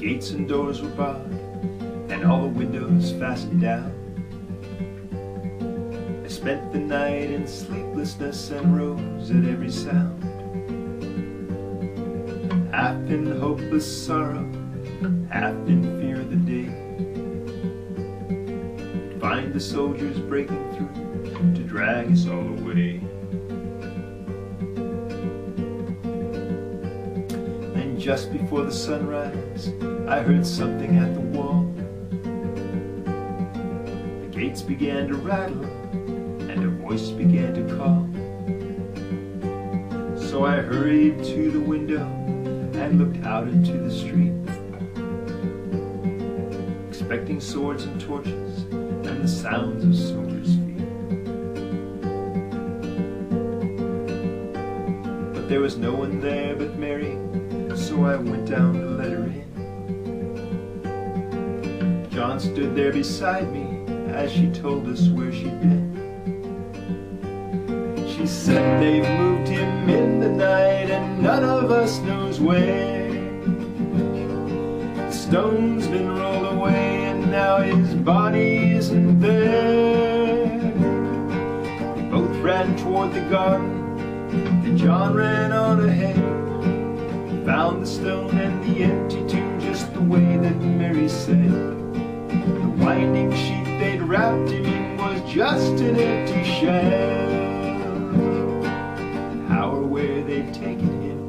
gates and doors were barred, and all the windows fastened down. I spent the night in sleeplessness and rose at every sound, half in hopeless sorrow, half in fear of the day. To find the soldiers breaking through to drag us all away. And just before the sunrise, I heard something at the wall. The gates began to rattle, and a voice began to call. So I hurried to the window and looked out into the street, expecting swords and torches and the sounds of soldiers' feet. But there was no one there but Mary, so I went down to let her in. John stood there beside me as she told us where she'd been. She said they've moved him in the night and none of us knows where. The stone's been rolled away and now his body isn't there. We both ran toward the garden and John ran on ahead. He found the stone and the empty tomb just the way that Mary said. The winding sheet they'd wrapped him in was just an empty shell. How or where they'd taken him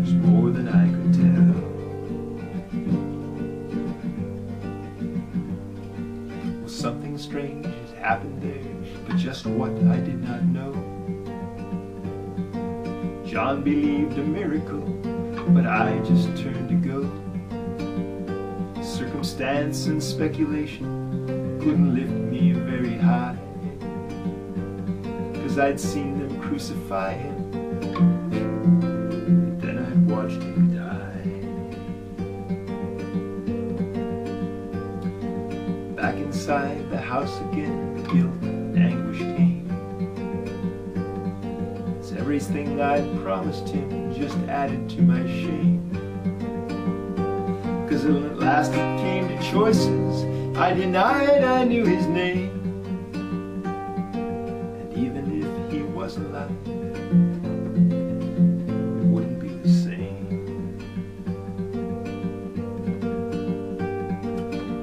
was more than I could tell. Well, something strange had happened there, but just what I did not know. John believed a miracle, but I just turned to go. Circumstance and speculation couldn't lift me very high, 'cause I'd seen them crucify him, and then I'd watched him die. Back inside the house again, the guilt and anguish came. It's everything I'd promised him just added to my shame. 'Cause when at last it came to choices, I denied I knew his name. And even if he was alive, it wouldn't be the same.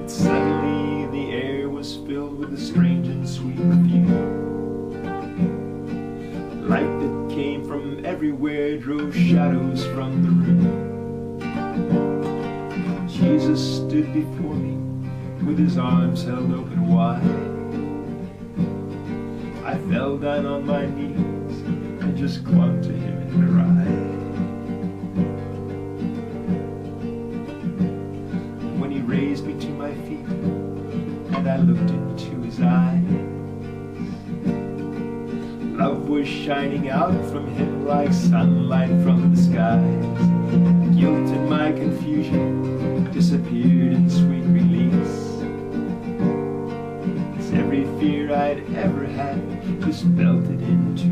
And suddenly the air was filled with a strange and sweet perfume. Light that came from everywhere drove shadows from the room. Jesus stood before me with his arms held open wide. I fell down on my knees and just clung to him and cried. When he raised me to my feet and I looked into his eyes, love was shining out from him like sunlight from the skies. Guilt and my confusion disappeared in sweet release. It's every fear I'd ever had just melted into